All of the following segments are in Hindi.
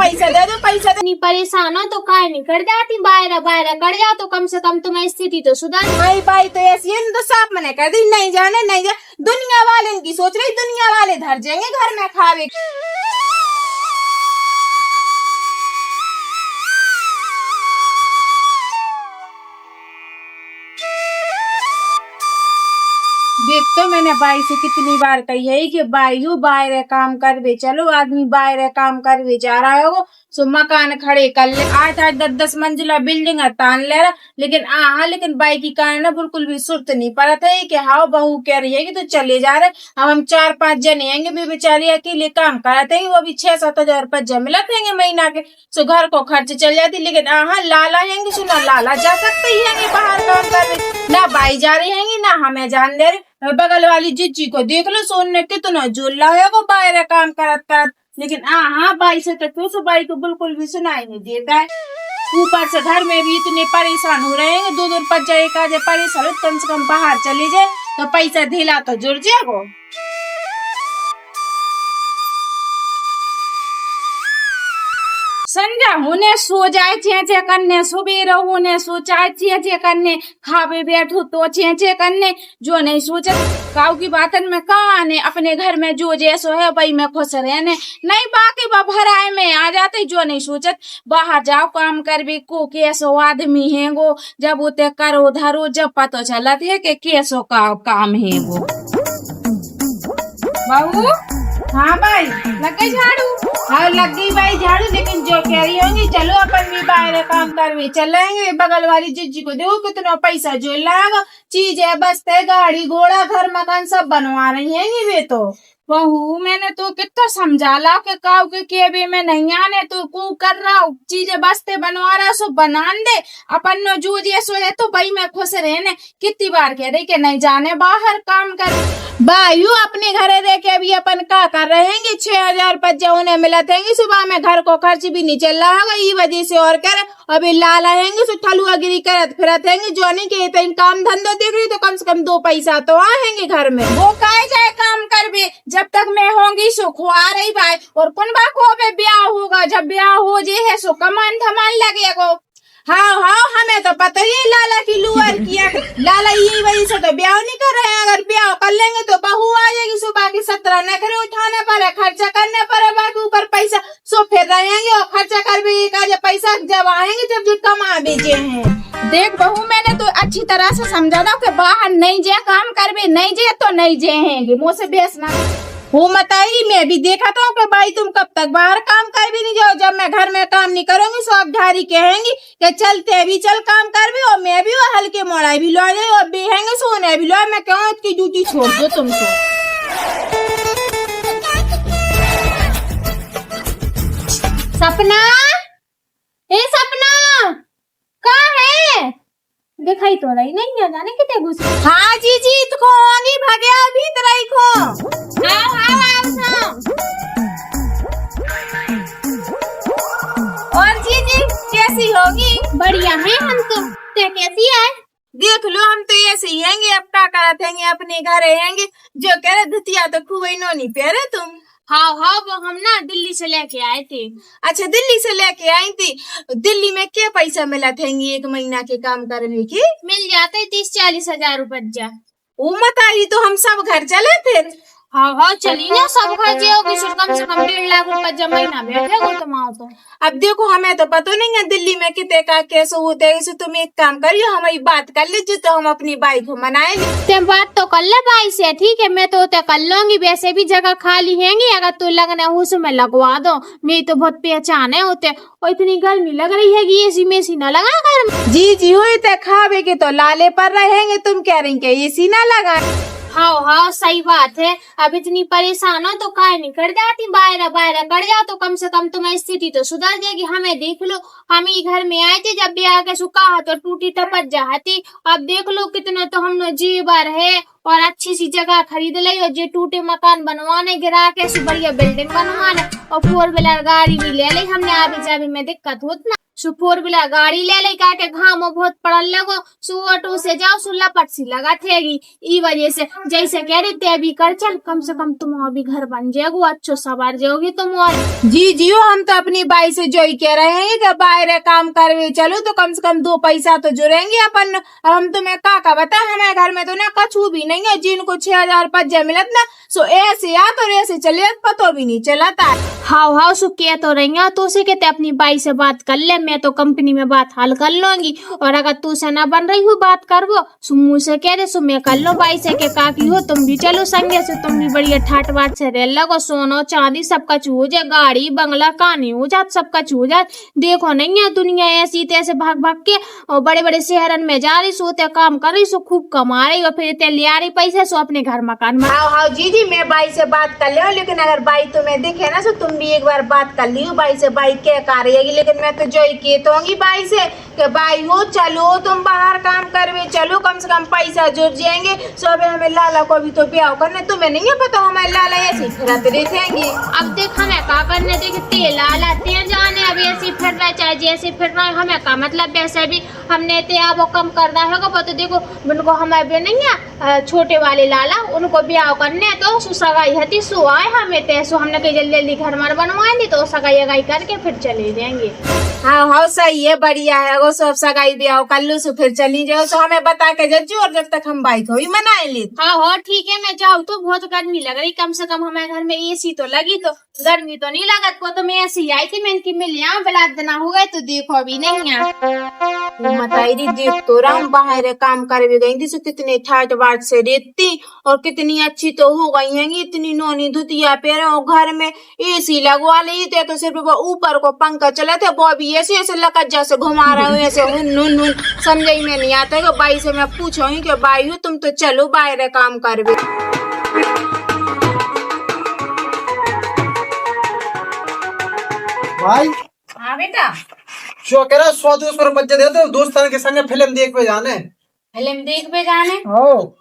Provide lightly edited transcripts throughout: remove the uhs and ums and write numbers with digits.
पैसा दे दो, पैसा दे। इतनी परेशान हो तो काहे नहीं कर जाती, बाहर बाहर कर जाओ तो कम से कम तुम्हारी स्थिति तो सुधार। भाई भाई तो ऐसी है तो साफ मना कर दी, नहीं जाने नहीं जा। दुनिया वाले इनकी सोच रही, दुनिया वाले धर जाएंगे घर में खावे। देख तो मैंने बाई से कितनी बार कही है कि बाई बाहर काम कर बे, चलो आदमी बाहर काम कर बे जा रहा हो सो मकान खड़े कर ले, 8-8 10-10 मंजिला बिल्डिंग तान ले रहा। लेकिन बाई की कारण ना बिल्कुल भी सुर्त नहीं पड़ता है कि हाँ बहू कह रही है कि तो चले जा रहे। अब हम 4-5 जने आएंगे भी बेचारी अकेले काम कराते हैं, वो भी 6-7 हजार रुपये मिलते हैं महीना के, सो घर को खर्च चल जाती। लेकिन लाला आएंगे सो ना लाला जा सकते ही है बाहर काम कर रहे, ना बाई जा रही है ना हमें जान दे रहे। बगल वाली जीजी को देख लो, सोन ने कितना झूला है वो बाहर काम करत करत। लेकिन बाई से तो बाई को बिल्कुल भी सुनाई नहीं देता है। ऊपर से घर में भी इतने परेशान हो रहे हैं, 2 दिन पर जाए का परेशान, कम से कम बाहर चले जाए तो पैसा ढीला तो जुड़ जाएगा। संजा होने सो जाए चे करने, सुबेरे होने सो चाहे चे करने, खावे बैठो तो चे करने, जो नहीं सोचे काऊ की बातन में कहाँ आने, अपने घर में जो जैसो है भाई में खुश रहने, नहीं बाकी भराए में आ जाते। जो नहीं सोचत बाहर जाओ काम कर भी को कैसो आदमी है वो, जब उते करो धरो जब पता चलत है कि कैसो का काम है वो। बहू हाँ भाई लग गई झाड़ू, हाँ लग गई भाई झाड़ू। लेकिन जो कह रही होंगी चलो अपन भी बाहर काम कर चलेंगे, बगल वाली जीजी को देखो कितना पैसा जो लागा, चीज है बस्ते गाड़ी घोड़ा घर मकान सब बनवा रही है वे तो। बहू मैंने तो कितना समझाला के काऊ के भी में नहीं आने तो कू कर रहा, चीजें बस्ते बनवा रहा सो बनान दे, अपन नो जो जैसो है तो भाई मैं खुश रहने। कितनी बार कह रही कि नहीं जाने बाहर काम कर, बायू अपने घरे रह के अभी अपन का कर रहेंगे, 6,000 रुपये उन्हें मिलते हैं, सुबह में घर को खर्च भी नहीं चल रहा होगा ये वजह से। और कर अभी लाल आएंगे सो ठलुआगिरी करत फिरत रहेंगे, जो नहीं कहते काम धंधो देख रही तो कम से कम 2 पैसा तो आएंगे घर में। वो काहे जाए काम कर भी, जब तक मैं होंगी सो खुआ रही भाई, और कुनबा को भी ब्याह होगा, जब ब्याह हो जे है सो कमान धमान लगेगा। हाँ हमें तो पता ही लाला की लुअर किया, लाला यही वजह से तो ब्याह नहीं कर रहे हैं। अगर ब्याह कर लेंगे तो बहू आ जाएगी, सुबह की 17 नखरे उठाने पर है, खर्चा करने पर है, बाकी ऊपर पैसा सो फिर रहेंगे और खर्चा कर भी पैसा जब आएंगे जब जो कमा बेचे हैं। देख बहू मैंने तो अच्छी तरह से समझा दो कि बाहर नहीं जे काम कर भी नहीं जे तो नहीं जे हैं, मुँह से बेचना वो बताई। मैं भी देखा था कि भाई तुम कब तक बाहर काम कर भी नहीं जाओ, जब मैं घर में काम नहीं करूंगी सब ढारी कहेंगी कि चलते भी चल काम कर भी, और मैं भी वो हल्के मोड़ाई भी लो जाए और बेहेंगे सोने भी लो। मैं कहूँ इसकी ड्यूटी छोड़ दो तुमको। सपना ए सपना कहाँ है, दिखाई तो रही नहीं है, जाने कितने घुस। हाँ जी तो होंगी भगे अभी तरह को। और जी कैसी होगी? बढ़िया है हम तो, ते कैसी है? देख लो हम तो ऐसे ही हैंगे, अब क्या करते हैं अपने घर रहेंगे। जो कह रहे धुतिया तो खूब इन्होंने पहरे तुम। हाँ वो हम ना दिल्ली से लेके आए थे। अच्छा दिल्ली से लेके आई थी, दिल्ली में क्या पैसा मिला था 1 महीना के काम करने की? मिल जाते 30-40 हजार रुपया। वो मत आई तो हम सब घर चले फिर। हाँ चली ना, सब खर्चे होगी कम से कम 1.5 लाख रुपया महीना बैठेगा तुम्हारा तो। अब देखो हमें तो पता नहीं है दिल्ली में कितने का कैसे होते है, तुम एक काम करियो हमारी बात कर लीजिए तो हम अपनी बाई को मनाए। ते बात तो कर ले बाई से, ठीक है मैं तो कर लूंगी, वैसे भी जगह खाली हैंगी, अगर तू लगना है उसमें लगवा दो, मेरी तो बहुत पहचान है होते। और इतनी गर्मी लग रही है कि एसी में एसी ना लगा घर में। जी हुई तो खावे के तो लाले पर रहेंगे, तुम कह रही के एसी ना लगा। हाँ सही बात है, अब इतनी परेशान हो तो काहे नहीं कर जाती, बाहर कर जाओ तो कम से कम तुम्हारी स्थिति तो सुधर जाएगी। हमें देख लो, हम ही घर में आए थे जब ब्याह के सुखा तो टूटी टपट जाती, अब देख लो कितना तो हमने जीवर है और अच्छी सी जगह खरीद ली, और जो टूटे मकान बनवाने गिरा के बढ़िया बिल्डिंग बनवाने और 4 व्हीलर गाड़ी भी ले ली हमने। अभी जाभी में दिक्कत होती ना, सु 4 व्हीलर गाड़ी ले ले के घाम बहुत पड़ल लगो, सु ऑटो से जाओ सु लपट सी लगा थेगी। ई वजह से जैसे कह रही ते भी कर चल, कम से कम तुम अभी घर बन जाएगो, अच्छो सवार जाओगी तुम। और जी हम तो अपनी बाई से जो ही कह रहे हैं कि बाहर काम करवे चलो तो कम से कम 2 पैसा तो जुड़ेंगे अपन। अब हम तुम्हें का बता, हमारे घर में तो ना कछु भी नहीं है, जिनको 6,000 पज्जा मिलत ना सो ऐसे आ तो ऐसे चले पतो भी नहीं चलाता। हाउ सु कह तो रही है, तो उसे कहते अपनी बाई से बात कर ले, मैं तो कंपनी में बात हल कर लूंगी। और अगर तू से ना बन रही हो बात करवो सु मुँह से कह दे, सु मैं कर लो बाई से के काकी हो तुम भी चलो संगे से, तुम भी बढ़िया ठाट बाट से रह लगो, सोनो चांदी सब कछ हो जाए, गाड़ी बंगला कहानी हो जात सब कछ हो जात। देखो नहीं है दुनिया ऐसी तैसे भाग भाग के और बड़े बड़े शहरन में जा रही सो, ते काम कर रही सो, खूब कमा रही और फिर ते ले आ रही पैसे सो अपने घर मकान में। हाँ जी मैं बाई से बात कर ले, लेकिन अगर बाई तुम्हें दिखे ना तो तुम भी एक बार बात कर लियो बाई से, बाई क्या कर रही। लेकिन मैं तो जो ही कहता हूँ बाई से कि बाई हो चलो तुम बाहर काम करवे चलो, कम से कम पैसा जुड़ जाएंगे। सो अभी हमें लाला को भी तो ब्याह करना, तुम्हें नहीं है पता हमारे लाला ऐसे फिरते रहेंगे। अब देख हमें का करने देखते लाला ते जाने, अब ऐसे फिर रहा चाहे जैसे फिर रहा हमें का मतलब, वैसे भी हमने ते वो कम कर रहा है पता। देखो उनको हमारे भी नहीं है छोटे वाले लाला, उनको ब्याह करने तो सगाई हती सो आए हमें ते सो, हमने कहीं जल्दी जल्दी घर मार बनवाएंगे तो सगाई करके फिर चले जाएंगे। हाँ सही है, बढ़िया है। वो सब सगाई ब्याह कर लो सो फिर चली जाओ, सो हमें बता के जज्जू, और जब तक हम बाई को ही मनाए ले। हाँ ठीक है मैं जाऊँ, तो बहुत गर्मी लग रही, कम से कम हमारे घर में एसी तो लगी, तो गर्मी तो नहीं लगत को। तो मैं ऐसी आई थी, मैं इनकी मिल यहाँ बिलात देना हो गए तो देखो अभी नहीं है। बताई देख तो राम बाहर काम कर भी गई थी, सो कितने ठाट बाट से रहती और कितनी अच्छी तो हो गई है, इतनी नौनी धुतिया पैर, और घर में एसी लगवा ली थे तो सिर्फ ऊपर को पंखा चला था, वो भी ऐसे ऐसे लकज्जा से घुमा रहा हूँ ऐसे हुन समझ में नहीं आता है। बाई से मैं पूछा हूँ कि बाई हो तुम तो चलो बाहर काम कर भी। भाई हाँ बेटा, जो कह रहा 100-200 रुपये दे दो, दोस्तों के संग फिल्म देख पे जाने। फिल्म देख पे जाने हो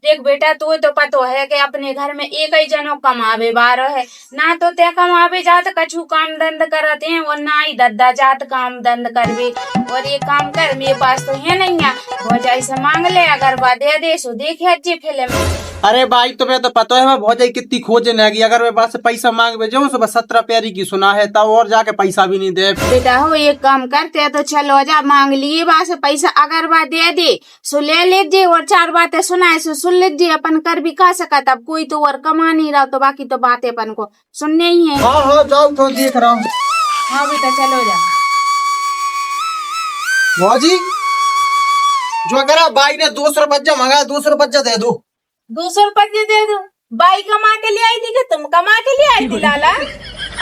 देख बेटा, तो पतो है कि अपने घर में एक ही जनो कमावे बारो है ना, तो ते कमावे जात कछु काम दंड करते हैं और ना ही दद्दा जात काम दंड करवे। और ये काम कर मेरे पास तो है नहीं है, भौजाई से मांग ले, अगर वह दे दे सो देखे अच्छी फिल्म। अरे भाई तुम्हें तो पता है मैं भौजाई कितनी खोज नेगी, अगर मेरे पास से पैसा मांग भेजो सुबह 17 प्यारी की सुना है तब और जाके पैसा भी नहीं दे। बेटा हो एक काम करते हैं तो चलो जा मांग लिए वहां से पैसा, अगर वह दे दे सो ले लीजिए, और 4 बातें सुनाए सो सुन लीजिए, अपन कर भी खा सका, तब कोई तो और कमा नहीं रहा तो बाकी तो बातें अपन को सुनने ही है। हाँ जाओ तो देख रहा हूँ। हाँ बेटा चलो जा। भौजी जो करा बाई ने 200 रुपया मंगा, 200 रुपया दे दो। 200 रुपये दे दो? बाई कमा के लिए आई थी कि तुम कमा के लिए आई थी लाला?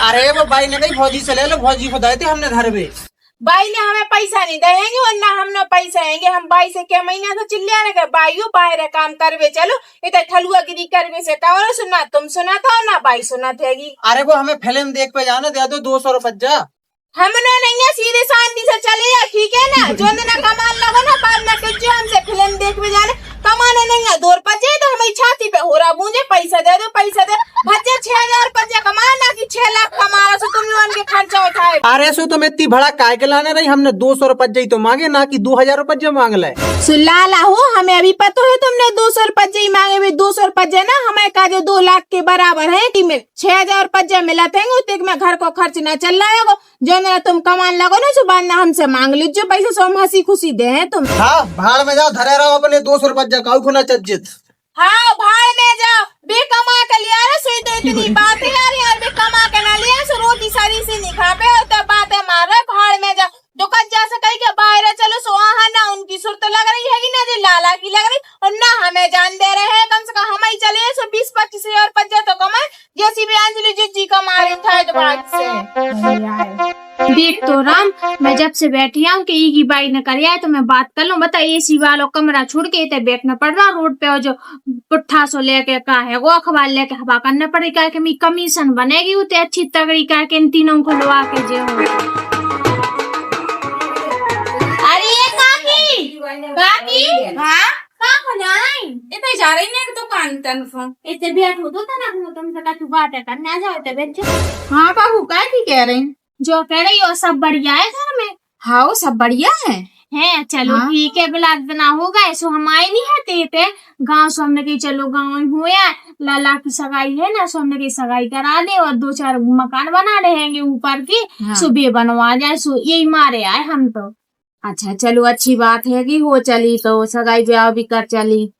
अरे वो बाई ने कही भौजी से ले लो, भौजी को दाए थे हमने घर में। बाई ने हमें पैसा नहीं देंगे और ना हमने पैसा देंगे, हम बाई से क्या महीना से चिल्ला रहे बाई हो बाहर काम करवे चलो, इतना ठलुआ गिरी करवे से कहो सुना, तुम सुना था ना बाई सुना थेगी। अरे वो हमें फिल्म देख पे जाना, दे दो 200 रुपया। हमने नहीं है, सीधे शांति से चले जा, ठीक है ना? जो ना कमान लगो ना बाद में कुछ जो हमसे फिल्म देख भी जाने, कमाने नहीं है 2 रुपये तो हमारी छाती पे हो रहा, मुझे पैसा दे दो पैसा दे। भज्जे 6,000 रुपया कमाना कि 6 लाख कमाना, सो तुम लोगों के खर्चा उठाए। अरे सो तुम इतनी बड़ा काय के लाने रही, हमने 200 रुपया ही तो मांगे ना कि 2,000 रुपया मांग ले। सुलाला हो हमें अभी पता है तुमने 200 रुपये ही मांगे, भी 200 रुपये ना हमारे का जो 2 लाख के बराबर है कि में 6,000 रुपया मिला थे, उतने में घर को खर्च न चल रहा है, जो ना तुम कमान लगो ना सुबह ना हमसे मांग लीजिए पैसे, सो हम हंसी खुशी दे हैं तुम। हाँ भाड़ में जाओ, धरे रहो अपने 200 रुपया काऊ खुना चज्जित। हाँ भाड़ में जाओ, बे कमा के लिया ना सोई तो इतनी बात है यार, यार बे कमा के ना लिया सो रोटी सारी से नहीं खा पे, तो बातें मार रहे। भाड़ में जाओ दुकान जा से कहीं के बाहर चलो सो, हाँ ना उनकी सुरत लग रही है ना जो लाला की लग रही, और ना हमें जान दे रहे हैं, कम से कम हम ही चले सो 20-25 हजार रुपया तो कमाए, जैसी भी अंजलि जी कमा रही था बात से। देख तो राम, मैं जब से बैठी हूँ कि ई की बाई ने कर है तो मैं बात कर लूँ। बता एसी वालों कमरा छोड़ के इतने बैठना पड़ रहा रोड पे, और जो पुट्ठा सो लेके का है वो अखबार लेके हवा करना पड़ेगा कि मेरी कमीशन बनेगी उतने अच्छी तगड़ी का के इन तीनों को लवा के जो। अरे काकी हाँ कहाँ हो जाए? इतने जा रही ना दुकान तनफों इतने बैठ हो तो ना तुमसे का तू बात है करने आ जाओ इतने बैठ। हाँ बाबू क्या कह रही? जो कह रही हो सब बढ़िया है घर में? हाँ सब बढ़िया है चलो हाँ। ठीक है, बिलाक ना होगा सो हम आए नहीं हते थे गाँव, सो हमने कही चलो गाँव में हुआ लाला की सगाई है ना, सो हमने कही सगाई करा दे और 2-4 मकान बना रहेंगे ऊपर की, हाँ। सुबह बनवा जाए, सो यही मारे आए हम तो। अच्छा चलो अच्छी बात है कि हो चली तो सगाई ब्याह भी कर चली।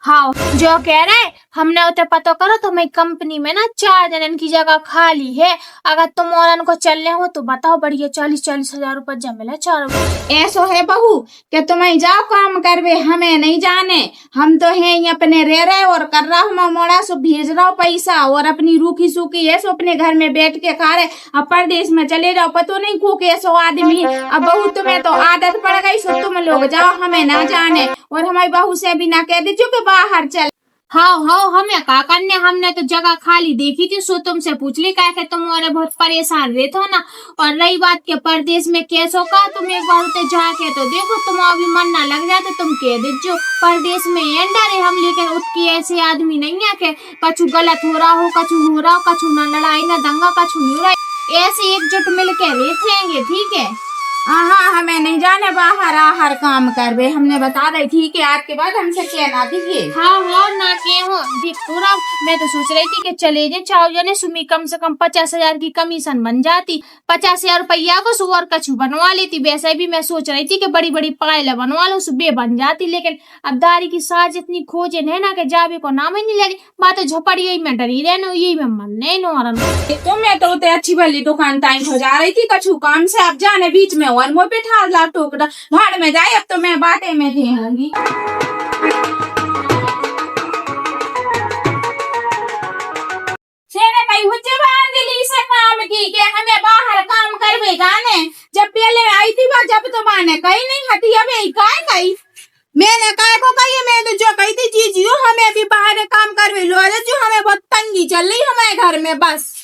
हाँ जो कह रहे हमने उते पता करो तो मेरी कंपनी में ना 4 जनन की जगह खाली है, अगर तुम औरन को चलने हो तो बताओ, बढ़िया 40-40 हजार रुपये जमेला चारों। ऐसो है बहू कि तुम्हें जाओ काम करवे, हमें नहीं जाने, हम तो है ही अपने रह रहे और कर रहा हूँ मोड़ा सो भेज रहा हूँ पैसा और अपनी रूखी सूखी है सो अपने घर में बैठ के खा रहे। अब परदेश में चले जाओ पतो नहीं को कैसो आदमी। अब बहू तुम्हें तो आदत पड़ गई सो तुम लोग जाओ, हमें ना जाने, और हमारी बहू से भी ना कह दीजिए कि बाहर चल। हाँ हमें का करने, हमने तो जगह खाली देखी थी सो तुमसे पूछ ली क्या तुम और बहुत परेशान रहते हो ना। और रही बात के परदेश में कैसो का, तुम एक बार उते जाके तो देखो, तुम अभी मन ना लग जाए तो तुम कह दीजियो परदेश में डरे हम, लेकिन उसकी ऐसे आदमी नहीं है कि कछु गलत हो रहा हो, कछु हो रहा हो, कछु ना लड़ाई ना दंगा, कछु नहीं हो रहा, ऐसे एकजुट मिल के रहेंगे ठीक है। हाँ हमें नहीं जाने बाहर हर काम करवे, हमने बता रही थी कि आज के बाद हमसे कहना दीजिए। हाँ ना के हो पूरा, मैं तो सोच रही थी कि चले जाए चाहो जने सुमी, कम से कम 50,000 की कमीशन बन जाती, 50,000 रुपया को सुअर कछु बनवा लेती। वैसे भी मैं सोच रही थी कि बड़ी बड़ी पायला बनवा लो सुबह बन जाती, लेकिन अब दारी की साज इतनी खोजे है ना कि जावे को नाम ही नहीं लगी, बात झोपड़ी में डरी रहना, यही में मन नहीं नो। तुम्हें तो उते अच्छी भली दुकान टाइम हो जा रही थी कछु काम से, अब जाने बीच में और मुँह पे ठार ला टोकरा भाड़ में जाए, अब तो मैं बाटे में दी होंगी। काम की के हमें बाहर काम करवे जाने, जब पहले आई थी बात जब तो माने कही नहीं हती, अब यही काय कही मैंने काय को कही, मैं तो जो कही थी जीजियो हमें भी बाहर काम करवे लो, जो हमें बहुत तंगी चल रही हमारे घर में बस।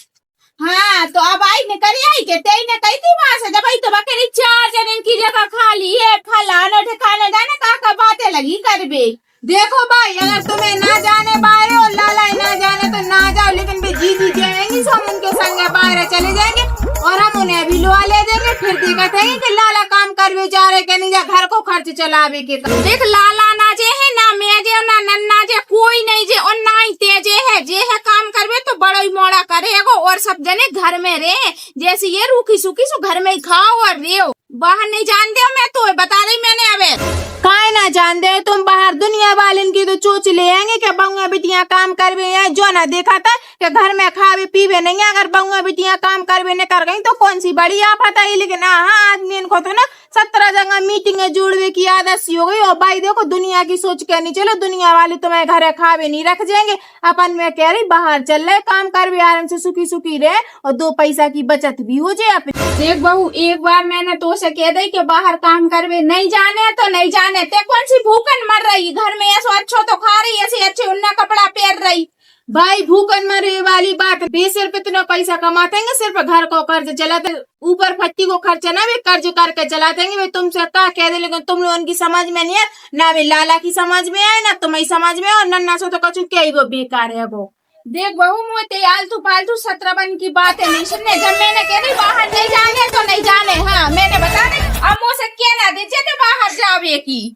हाँ तो अब आई ने करी आई के तेई ने कही थी वहां से जब आई तो बकरी 4 जन की जगह खाली है, फलाना ठिकाना जाने का बातें लगी करबे। देखो भाई अगर तुम्हें ना जाने बाहर और लाला ना जाने तो ना जाओ, लेकिन भी जीजी जाएंगी तो हम उनके संग बाहर चले जाएंगे और हम उन्हें भी लुआ ले देंगे, फिर देखते हैं कि लाला काम करवे जा रहे के नहीं जा, घर को खर्च चलावे के। देख लाला ना जे है ना मैं जे ना नन्ना जे कोई नहीं जे और ना ही तेजे है, जे है काम करवे तो बड़ा ही मोड़ा करेगो और सब जने घर में रहे, जैसे ये रूखी सूखी सो घर में ही खाओ और रहो, बाहर नहीं जान दे। मैं तो बता रही मैंने अब काय ना जान दे तुम बाहर, दुनिया वाले की तो चोच ले आएंगे कि बहुआ बिटियां काम करवे है, जो ना देखा था कि घर में खावे पीवे नहीं है, अगर बहुआ बिटियां काम करवे न कर गई तो कौन सी बड़ी आफत आई। लेकिन हाँ आदमी इनको तो ना 17 जगह मीटिंगें जोड़वे की आदत सी हो गई। और भाई देखो दुनिया की सोच के नहीं चलो, दुनिया वाले तुम्हें घर खावे नहीं रख जाएंगे, अपन में कह रही बाहर चल रहे काम करवे आराम से सुखी सुखी रहे और 2 पैसा की बचत भी हो जाए अपनी। देख बहू एक बार मैंने तो उसे कह दी कि बाहर काम करवे नहीं जाने तो नहीं जाने, ते कौन सी भूखन मर रही घर में, ऐसा अच्छा तो खा रही ऐसे अच्छे उन्ना कपड़ा पहन रही। भाई भूखन मरे वाली बात भी, सिर्फ इतना पैसा कमाते हैं सिर्फ घर को कर्ज चलाते, ऊपर फट्टी को खर्चा ना भी कर्ज करके चलाते हैं। भाई तुमसे क्या कह दे, लेकिन तुम लोगों की समझ में नहीं है ना, वे लाला की समझ में है ना तुम्हारी समझ में, और नन्ना से तो कछु क्या ही वो बेकार है वो। देख बहू मुझे आलतू पालतू 17 बन की बात है नहीं सुनने, जब मैंने कह दी बाहर नहीं जाने तो नहीं जाने, हाँ मैंने बता दी, अब मुझसे कहना दीजिए तो बाहर जावे की।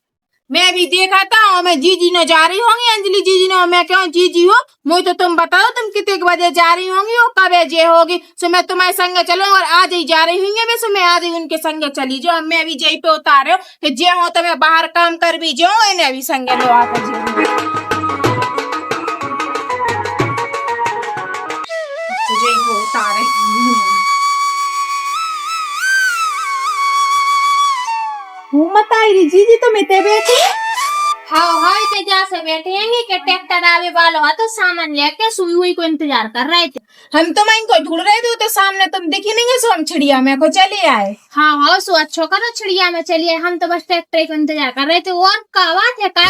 मैं भी देखा था और मैं जीजी ने जा रही होंगी, अंजलि जीजी ने, मैं क्यों जीजी हो मुझे तो तुम बताओ तुम कितने बजे जा रही होंगी और कब जे होगी, सो मैं तुम्हारे संग चलूं और आज ही जा रही होंगी, वैसे मैं आज ही उनके संग चली जाऊँ, मैं भी जही पे उतारे हो कि जे हो तो मैं बाहर काम कर भी जाऊँ, इन्हें भी संग लो आकर जी उतारे। मत आई रही जीजी तो मैं बैठी। हाँ इतने जा से बैठे हैं कि ट्रैक्टर आवे वाला हो तो सामान लेके सुई हुई को इंतजार कर रहे थे। हम तो मैं को ढूंढ रहे थे तो सामने तुम दिखी नहीं, सो हम चिड़िया में को चले आए। हाँ सो अच्छो करो चिड़िया में चलिए, हम तो बस ट्रैक्टर को इंतजार कर रहे थे। और का बात है का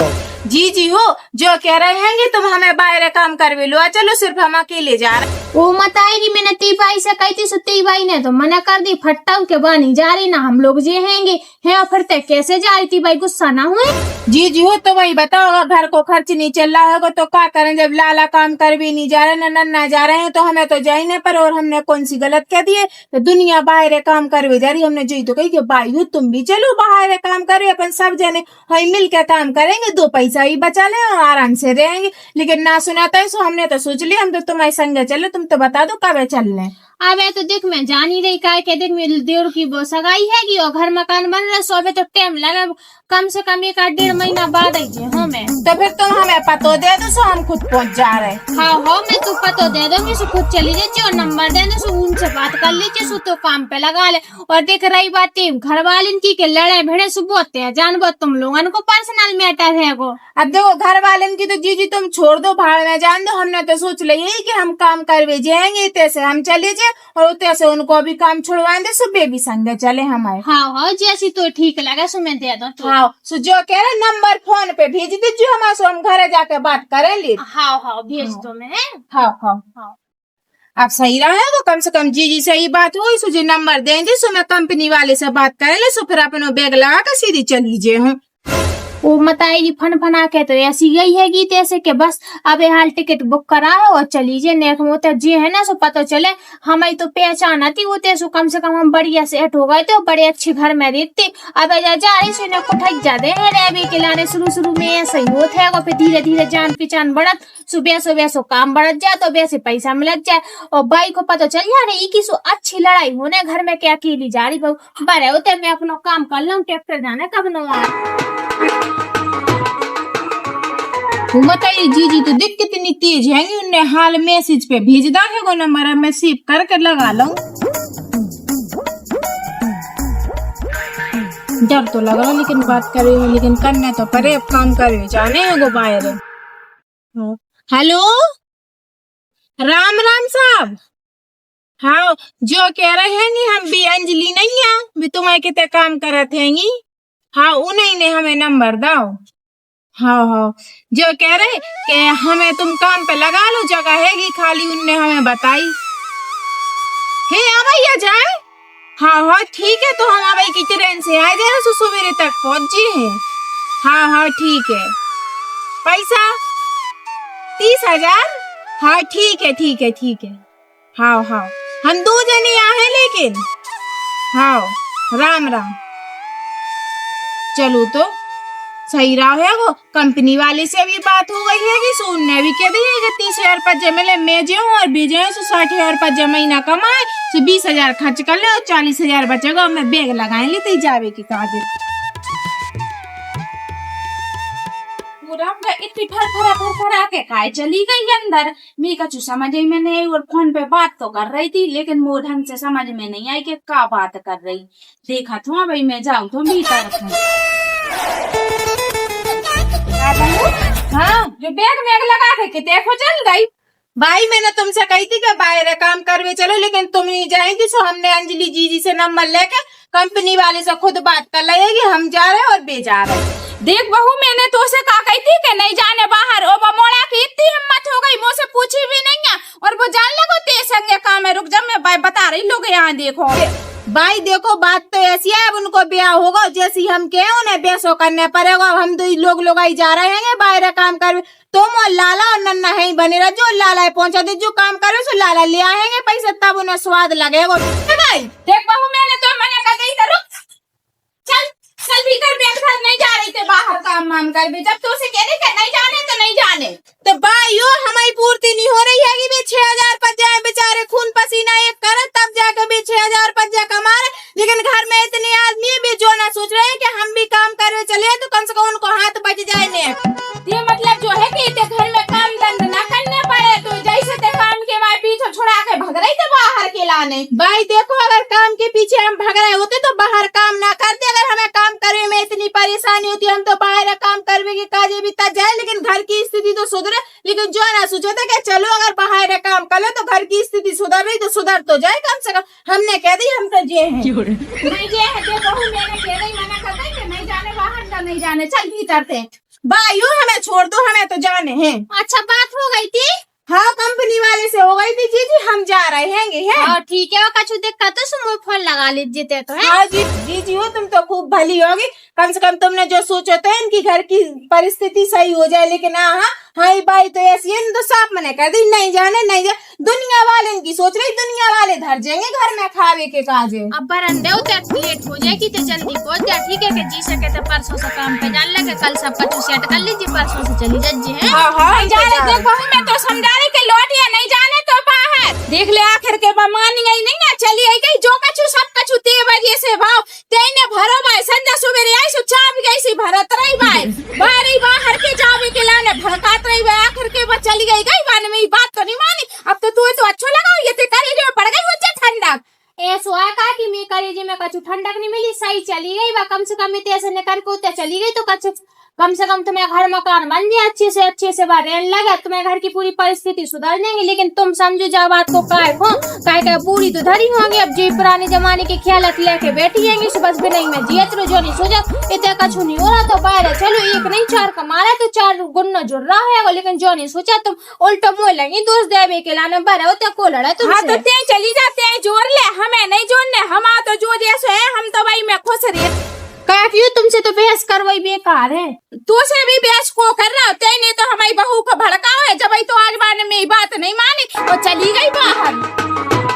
जी हो, जो कह रहे हैं तुम हमें बाहर काम करवे लो, चलो सिर्फ हम अकेले जा रहे। वो मत आएगी, मैंने ती भाई से कही थी, सुती भाई ने तो मना कर दी, फट्टा के बानी जा रही ना, हम लोग जे हैंगे हैं और फिर ते कैसे जा रही थी भाई, गुस्सा ना हुए। जी हो, तो वही बताओ, अगर घर को खर्च नहीं चल रहा होगा तो क्या करें, जब लाला काम कर भी नहीं जा रहे ना नन्ना जा रहे हैं तो हमें तो जाने पर, और हमने कौन सी गलत कह दी है, तो दुनिया बाहर काम करवे जा रही, हमने जी तो कही कि भाई हो तुम भी चलो बाहर काम करे, अपन सब जने वही मिल के काम करेंगे, 2 पैसा ही बचा ले और आराम से रहेंगे। लेकिन ना सुनाता है, सो हमने तो सोच लिया हम तो तुम्हारे संग चलो, तुम तो बता दो कब चलने। अब तो देख मैं जान ही रही का देख मेरी देवर की वो सगाई हैगी और घर मकान बन रहा, सो तो टाइम लगा, कम से कम 1-1.5 महीना बाद आई हो मैं। तो फिर तुम हमें पतो दे दो, सो हम खुद पहुंच जा रहे। हाँ मैं तू पतो दे दूंगी, सो खुद चली जाती और नंबर दे दो, सो उनसे बात कर लीजिए, सो तो काम पे लगा ले। और देख रही बात घर वाले की के लड़ाई भिड़े सुबह होते हैं, जानबो तुम लोगों को पर्सनल मैटर है वो। अब देखो घर वाले की तो जी तुम छोड़ दो, भाड़ में जान दो, हमने तो सोच लिया कि हम काम करवे जाएंगे, तैसे हम चले जाए और तैसे उनको भी काम छुड़वाएंगे, सुबह भी संग चले हमारे। हाँ जैसी तो ठीक लगा, सो मैं दे दो तो। हाँ सो जो कह रहे नंबर फोन पे भेज दीजिए हमारे, सो हम घर जाके बात करेंगे। हाँ भेज दो मैं। हाँ अब सही रहा है, तो कम से कम जी सही बात हुई, सो जो नंबर देंगे सो मैं कंपनी वाले से बात करेंगे, सो फिर अपनो बैग लगा कर सीधी चली जे हूँ। वो मत आएगी फन के तो ऐसी गई है गीत ऐसे के बस अब हाल टिकट बुक करा है और चली जे नेक वो तो जे है ना, सो पता चले हमें तो पहचान आती होते, सो कम से कम हम बढ़िया सेट हो गए थे, बड़े अच्छे घर में रहते। अब जा रही सो कुछ ज्यादा है रेबी के लाने, शुरू में ऐसा ही होता है, फिर धीरे धीरे जान पहचान बढ़त, सुबह सो काम बढ़त जाए तो वैसे पैसा मिलत जाए, और भाई को पता चल जा रही की सो अच्छी लड़ाई होने घर में क्या अकेली जा रही बहु बड़े होते, मैं अपना काम कर लूँ, ट्रैक्टर जाने कब न बताइए जी तो देख कितनी तेज है, उनने हाल मैसेज पे भेज दा है वो नंबर, मैं सेव करके लगा लूं। डर तो लग रहा लेकिन बात करे, लेकिन करने तो परे, अब काम करे जाने है वो बाहर। हेलो राम साहब, हाँ जो कह रहे हैं हम भी अंजलि नहीं है, भी तुम्हारे कितने काम करत हैंगी, हाँ उन्हीं ने हमें नंबर दाओ। हाँ जो कह रहे कि हमें तुम काम पे लगा लो, जगह हैगी खाली, उनने हमें बताई है भैया जाए। हाँ ठीक है, तो हम अभी की ट्रेन से आए जा रहे, सवेरे तक पहुंच जी है। हाँ ठीक है, पैसा 30,000। हाँ ठीक है। हाँ हम 2 जने यहाँ हैं, लेकिन हाँ राम चलो तो सही रहा है, वो कंपनी वाले से भी बात हो गई है कि सुनने भी कह दी है कि 30,000 रुपये मिले, मैं जाऊँ और भी जाऊँ, 60,000 रुपये महीना कमाए, 20,000 खर्च कर ले और 40,000 बचेगा, मैं बैग लगाए ली तो जावे की काजे। इतनी फरफरा के खाए चली गई अंदर, मैं कछु समझ में नहीं, और फोन पे बात तो कर रही थी, लेकिन वो ढंग से समझ में नहीं आई कि क्या बात कर रही। देखा था भाई मैं जाऊँ तो भीतर हाँ जो बैग लगा के देखो चल गई। भाई मैंने तुमसे कही थी कि बाहर काम करवे चलो, लेकिन तुम नहीं जाएंगी, सो हमने अंजलि जी से नंबर लेके कंपनी वाले से खुद बात कर लेगी, हम जा रहे और बे जा रहे। देख बहू मैंने तो उसे कहा कही थी कि नहीं जाने बाहर, ओ मोड़ा की इतनी हिम्मत हो गई, मुझसे पूछी भी नहीं है, और वो जान लगो तेरे संगे काम है। रुक जा मैं बता रही, लोग यहाँ देखो भाई देखो बात तो ऐसी है, अब उनको ब्याह होगा जैसी हम कहे उन्हें बेसो करने पड़ेगा। हम तो लोग आई जा रहे हैं बाहर काम कर, तुम और लाला और नन्ना है बने रहो, जो लाला पहुंचा दे, जो काम करे सो लाला ले आएंगे पैसे, तब उन्हें स्वाद लगेगा। भाई देख बहू मैंने तो मना कर दी, चल भीतर बैठ कर, नहीं जा रही थे बाहर काम वाम कर भी, जब तो उसे कह रही नहीं जाने तो नहीं जाने। तो भाइयों हमारी पूर्ति नहीं हो रही है कि भी 6,000 रुपया बेचारे खून पसीना एक करे तब जाकर भी 6,000 रुपया कमा रहे, लेकिन घर में इतने आदमी भी जो ना सोच रहे हैं कि हम भी काम करे चले, तो कम से कम उनको हाथ बच जाए ने। ये मतलब जो है कि घर में काम दंड न करने पड़े, तो जैसे ते काम के माए पीछे छुड़ा के भग रही थे बाहर के लाने। भाई देखो अगर काम के पीछे हम भग रहे होते तो बाहर काम ना करते, अगर हमें काम करने में इतनी परेशानी होती हम तो बाहर काम करने की काजे भी तक जाए, लेकिन घर की स्थिति तो सुधरे। लेकिन जो ना सोचा था कि चलो अगर बाहर काम कर लो तो घर की स्थिति सुधर रही तो सुधर तो जाए कम से कम, हमने कह दी हम तो ये हैं। नहीं ये है, देखो मैंने कह रही मना कर दी कि नहीं जाने बाहर, नहीं जाने, चल भीतर थे। बायू हमें छोड़ दो, हमें तो जाने हैं। अच्छा बात हो गई थी। हाँ कंपनी वाले से हो गई थी जी, हम जा रहे हैं। और ठीक है, वो कछु दिक्कत तो सुनो फोन लगा लीजिए तो है। हाँ जी हो, तुम तो खूब भली होगी, कम से कम तुमने जो सोचा था इनकी घर की परिस्थिति सही हो जाए। लेकिन हाँ बाई तो ऐसी है, तो साफ मना कर दी, नहीं जाने नहीं जा। दुनिया वाले इनकी सोच रही, दुनिया वाले धर जाएंगे घर में खावे के काजे। अब बरंदे उतर लेट हो जाएगी तो जल्दी पहुंच जा, ठीक है? कि जी सके तो परसों से काम पे जान लगे, कल सब कछु सेट कर लीजिए, परसों से चली जाइए है। हाँ जाने देखो, हमें तो समझा रहे कि लौट या नहीं जाने तो बाहर देख ले, आखिर के मान गई नहीं ना, चली आई गई जो कछु सब कछु ते बजे से भाव तेने भरो भाई, संजा सुबेरे आई सु चाप गई सी भरत रही भाई, बाहर के जावे के लाने भड़कात रही भाई, आखिर के बस चली गई वाने में बात तो नहीं मानी। अब तो तू तो अच्छा लगा, ये ते करी जो पड़ गई मुझे ठंडक। ऐसो है का कि मैं करेजी में कछु ठंडक नहीं मिली, सही चली गई बा, कम से कम इतने ऐसे निकल के उतने चली गई तो कम से कम तुम्हें घर मकान बन जाए, अच्छे से बाहर रहने लगा, तुम्हें घर की पूरी परिस्थिति सुधर जाएंगी। लेकिन तुम समझो जा बात को काय पूरी तो धरी होंगी। अब जी पुराने जमाने की ख्यालत लेके बैठी जाएंगी, सुबह भी नहीं मैं जियत रो जो नहीं सोचा इतना कछु नहीं हो रहा तो बाहर चलो, एक नहीं चार कमारा तो चार गुन्ना जुड़ रहा है। लेकिन जो नहीं सोचा तुम उल्टा मुँह लगी दोस्त देवे के लाने बारह होते को लड़ा तुम। हाँ तो ते चली जाते हैं, जोड़ ले, हमें नहीं जोड़ने, हम तो जो जैसे है हम तो भाई मैं खुश रहे। क्यों तुमसे तो बहस करवाई बेकार है, तू से भी बहस को कर रहा होते नहीं तो हमारी बहू को भड़काओ है, जब तो आज बार में बात नहीं मानी और चली गई बाहर।